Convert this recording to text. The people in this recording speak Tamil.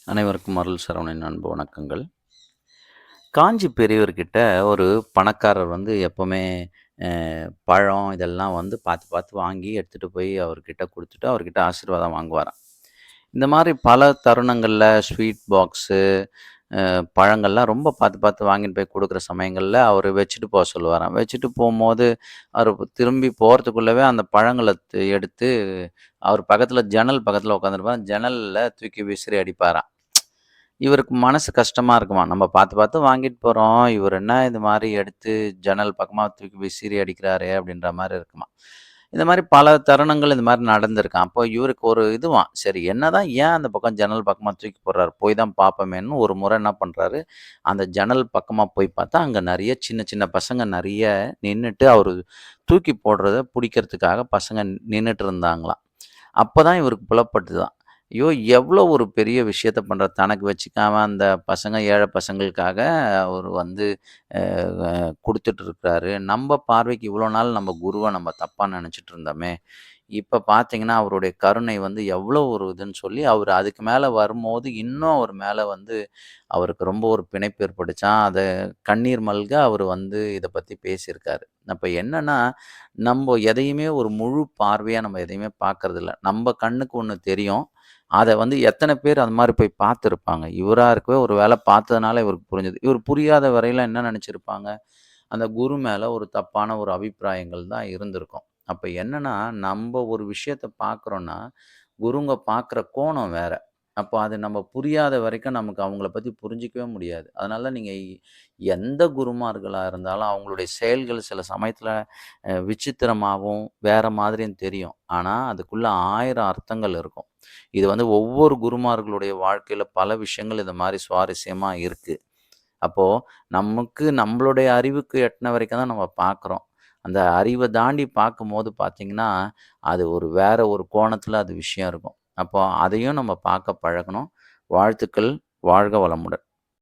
அனைவருக்கும் அருள் சரவணன் அன்பு வணக்கங்கள். காஞ்சி பெரியவர்கிட்ட ஒரு பணக்காரர் வந்து எப்பவுமே அ பழம் இதெல்லாம் வந்து பார்த்து பார்த்து வாங்கி எடுத்துட்டு போய் அவர்கிட்ட குடுத்துட்டு, அவர்கிட்ட ஆசீர்வாதம் வாங்குவாராம். இந்த மாரி பல தருணங்கள்ல ஸ்வீட் பாக்ஸு, பழங்கள்லாம் ரொம்ப பார்த்து பார்த்து வாங்கிட்டு போய் குடுக்குற சமயங்கள்ல அவரு வச்சுட்டு சொல்லுவாராம். வச்சுட்டு போம்போது, அவரு திரும்பி போறதுக்குள்ளவே அந்த பழங்கள எடுத்து அவர் பக்கத்துல ஜன்னல் பக்கத்துல உட்காந்துருப்பார். ஜன்னல்ல தூக்கி விசிறி அடிப்பாராம். இவருக்கு மனசு கஷ்டமா இருக்குமாம். நம்ம பார்த்து, பார்த்து வாங்கிட்டு போறோம். இவரு என்ன இது மாரி எடுத்து ஜன்னல் பக்கமா தூக்கி விசிறி அடிக்கிறாரே! அப்டின்ற மாரி இருக்குமாம். இந்த மாரி பல தருணங்கள் இந்த மாரி நடந்திருக்காம். அப்போ இவருக்கு ஒரு இதுவாம். சரி என்னதான் ஏன் அந்த பக்கம் ஜன்னல் பக்கமா தூக்கி போடுறாரு? போய் தான் பார்ப்போமேன்னு ஒரு முறை என்ன பண்றாரு, அந்த ஜன்னல் பக்கமா போய் பார்த்தா, அங்க நெறைய சின்ன, சின்ன பசங்க நெறைய நின்னுட்டு அவரு தூக்கி போடுறத புடிக்கிறதுக்காக பசங்க நின்னுட்டு இருந்தாங்களாம். அப்பதான் இவருக்கு புலப்பட்டுதாம். ஐயோ! எவ்வளோ ஒரு பெரிய விஷயத்த பண்றார். தனக்கு வச்சுக்காம அந்த பசங்க ஏழை பசங்களுக்காக அவரு வந்து அ அ குடுத்துட்டு இருக்கிறாரு. நம்ப பார்வைக்கு இவ்வளோ நாள் நம்ம குருவ நம்ம தப்பா நெனச்சுட்டு இருந்தோமே! இப்ப பார்த்தீங்கன்னா, அவருடைய கருணை வந்து எவ்வளோ ஒரு இதுன்னு சொல்லி, அவரு அதுக்கு மேல வரும்போது, இன்னும் அவர் மேல வந்து அவருக்கு ரொம்ப ஒரு பிணைப்பு ஏற்பட்டுச்சாம். அத கண்ணீர் மல்க அவரு வந்து இத பத்தி பேசியிருக்காரு. அப்ப என்னன்னா, நம்ப எதையுமே ஒரு முழு பார்வையா நம்ம எதையுமே பார்க்கறதில்ல. நம்ப கண்ணுக்கு ஒண்ணு தெரியும். அத வந்து எத்தன பேர் அது மாரி போய் பார்த்துருப்பாங்க. இவரா இருக்கவே ஒரு வேள பார்த்ததுனால இவருக்கு புரிஞ்சது. இவரு புரியாத வரையில என்ன நெனச்சிருப்பாங்க? அந்த குரு மேல ஒரு தப்பான ஒரு அபிப்பிராயங்கள் தான் இருந்திருக்கும். அப்ப என்னன்னா, நம்ப ஒரு விஷயத்த பார்க்குறோம்னா, குருங்க பார்க்குற கோணம் வேற. அப்போ அது நம்ம புரியாத வரைக்கும் நமக்கு அவங்கள பத்தி புரிஞ்சுக்கவே முடியாது. அதனால நீங்க எந்த குருமார்களா இருந்தாலும் அவங்களுடைய செயல்கள் சில சமயத்துல விசித்திரமாவும், வேற மாதிரியும் தெரியும். ஆனா, அதுக்குள்ள 1000 அர்த்தங்கள் இருக்கும். இது வந்து ஒவ்வொரு குருமார்களுடைய வாழ்க்கையில பல விஷயங்கள் இந்த மாரி சுவாரஸ்யமா இருக்கு. அப்போ நமக்கு நம்மளுடைய அறிவுக்கு எட்டுன வரைக்கும் தான் நம்ம பார்க்குறோம். அந்த அறிவ தாண்டி பார்க்கும்போது பார்த்தீங்கன்னா, அது ஒரு வேற ஒரு கோணத்தில அது விஷயம் இருக்கும். அப்போ அதையும் நம்ம பார்க்க பழகணும். வாழ்த்துக்கள். வாழ்க வளமுடன்.